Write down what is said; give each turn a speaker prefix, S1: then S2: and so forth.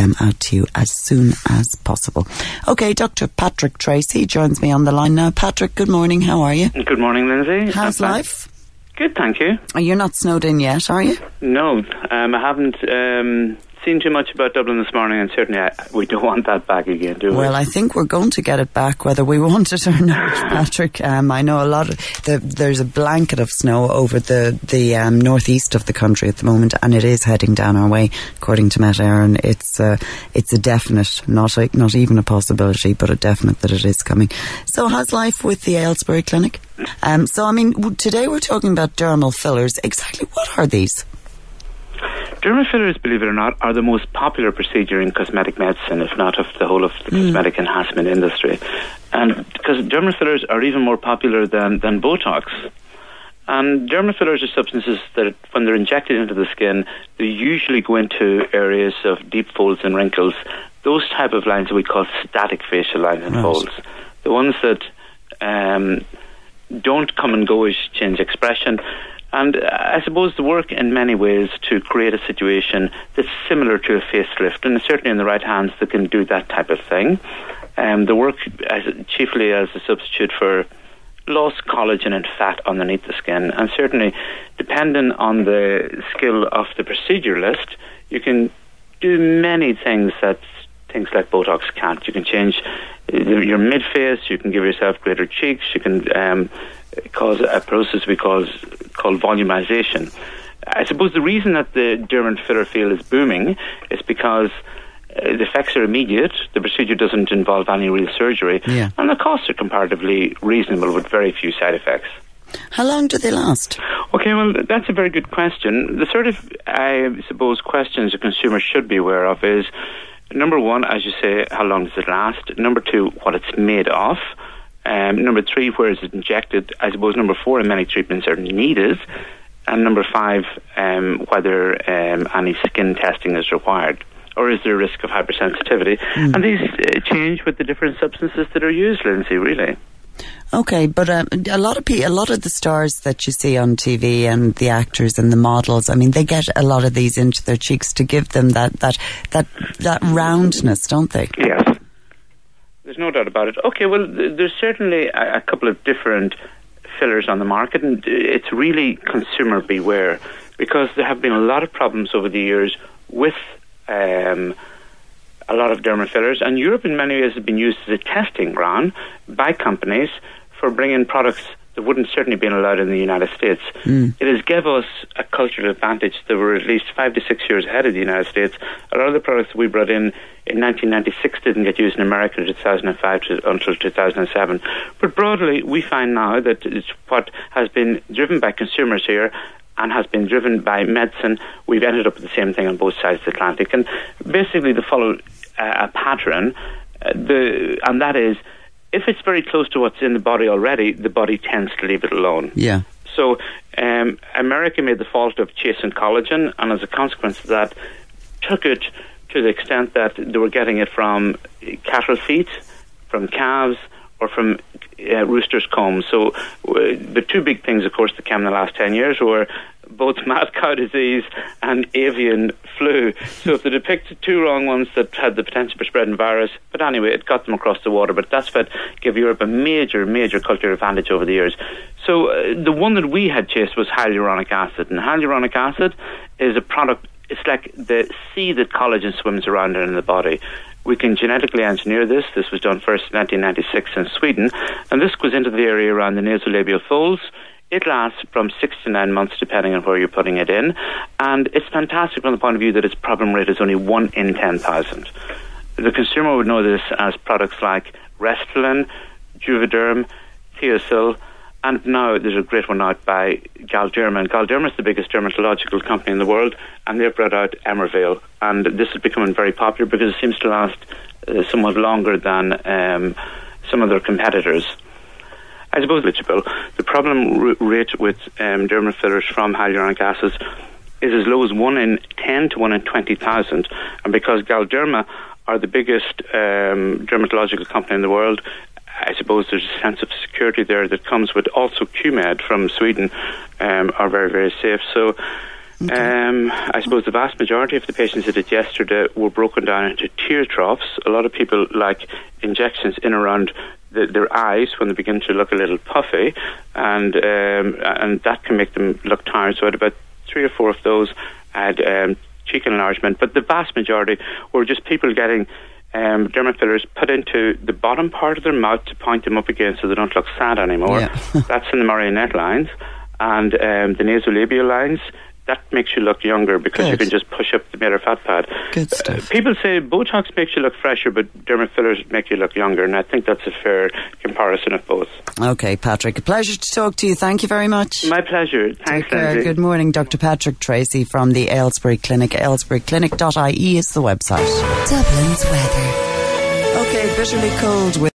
S1: them out to you as soon as possible. Okay, Dr. Patrick Treacy joins me on the line now. Patrick, good morning. How are you?
S2: Good morning, Lindsay.
S1: How's life?
S2: Good, thank you.
S1: You're not snowed in yet, are you?
S2: No, I haven't seen too much about Dublin this morning, and certainly we don't want that back again, do we?
S1: Well, I think we're going to get it back whether we want it or not, Patrick. I know a lot of there's a blanket of snow over the northeast of the country at the moment, and it is heading down our way, according to Met Éireann. It's a definite, not even a possibility, but a definite that it is coming. So how's life with the Ailesbury Clinic? So, I mean, today we're talking about dermal fillers. Exactly what are these?
S2: Dermal fillers, believe it or not, are the most popular procedure in cosmetic medicine, if not of the whole of the cosmetic enhancement industry. And because dermal fillers are even more popular than Botox. And dermal fillers are substances that, when they're injected into the skin, they usually go into areas of deep folds and wrinkles. Those type of lines that we call static facial lines and folds. The ones that don't come and go as change expression. And I suppose the work in many ways to create a situation that's similar to a facelift, and certainly in the right hands that can do that type of thing. The work chiefly as a substitute for lost collagen and fat underneath the skin, and certainly depending on the skill of the proceduralist, you can do many things that things like Botox can't. You can change your mid-face, you can give yourself greater cheeks, you can cause a process we call volumization. I suppose the reason that the dermal filler field is booming is because the effects are immediate, the procedure doesn't involve any real surgery, and the costs are comparatively reasonable with very few side effects.
S1: How long do they last?
S2: Okay, well, that's a very good question. The sort of, I suppose, questions a consumer should be aware of is, number one, as you say, how long does it last? Number two, what it's made of. Number three, where is it injected? I suppose number four, and many treatments are needed. And number five, whether any skin testing is required, or is there a risk of hypersensitivity? And these change with the different substances that are used, Lindsay, really.
S1: Okay, but a lot of the stars that you see on TV and the actors and the models, I mean, they get a lot of these into their cheeks to give them that roundness, don't they?
S2: Yes. There's no doubt about it. Okay, well, there's certainly a couple of different fillers on the market, and it's really consumer beware, because there have been a lot of problems over the years with a lot of dermal fillers, and Europe in many ways has been used as a testing ground by companies for bringing products that wouldn't certainly been allowed in the United States. It has given us a cultural advantage that we're at least 5 to 6 years ahead of the United States. A lot of the products we brought in 1996 didn't get used in America in 2005 until 2007. But broadly, we find now that it's what has been driven by consumers here and has been driven by medicine. We've ended up with the same thing on both sides of the Atlantic. And basically they follow a pattern, and that is, if it's very close to what's in the body already, the body tends to leave it alone.
S1: Yeah.
S2: So America made the fault of chasing collagen, and as a consequence of that, took it to the extent that they were getting it from cattle feet, from calves, or from roosters' combs. So the two big things, of course, that came in the last 10 years were both mad cow disease and avian flu. So if they depicted two wrong ones that had the potential for spreading virus, but anyway, it got them across the water. But that's what gave Europe a major cultural advantage over the years. So the one that we had chased was hyaluronic acid. And hyaluronic acid is a product, it's like the sea that collagen swims around in the body. We can genetically engineer this. This was done first in 1996 in Sweden. And this goes into the area around the nasolabial folds. It lasts from 6 to 9 months, depending on where you're putting it in. And it's fantastic from the point of view that its problem rate is only 1 in 10,000. The consumer would know this as products like Restylane, Juvederm, Theosil, and now there's a great one out by Galderma. And Galderma is the biggest dermatological company in the world, and they've brought out Emmervel. And this is becoming very popular because it seems to last somewhat longer than some of their competitors. I suppose the problem rate with dermal fillers from hyaluronic acid is as low as 1 in 10 to 1 in 20,000. And because Galderma are the biggest dermatological company in the world, I suppose there's a sense of security there that comes with also QMed from Sweden are very, very safe. So I suppose the vast majority of the patients that did yesterday were broken down into tear troughs. A lot of people like injections in around their eyes when they begin to look a little puffy, and that can make them look tired. So I had about 3 or 4 of those. I had cheek enlargement, but the vast majority were just people getting dermal fillers put into the bottom part of their mouth to point them up again so they don't look sad anymore. Yeah. That's in the marionette lines, and the nasolabial lines. That makes you look younger because you can just push up the middle fat pad.
S1: Good stuff.
S2: People say Botox makes you look fresher, but dermal fillers make you look younger, and I think that's a fair comparison of both.
S1: Okay, Patrick, a pleasure to talk to you. Thank you very much.
S2: My pleasure. Thanks, Lindsay.
S1: Good morning, Dr. Patrick Treacy from the Ailesbury Clinic. ailesburyclinic.ie is the website.
S3: Dublin's weather.
S1: Okay, bitterly cold with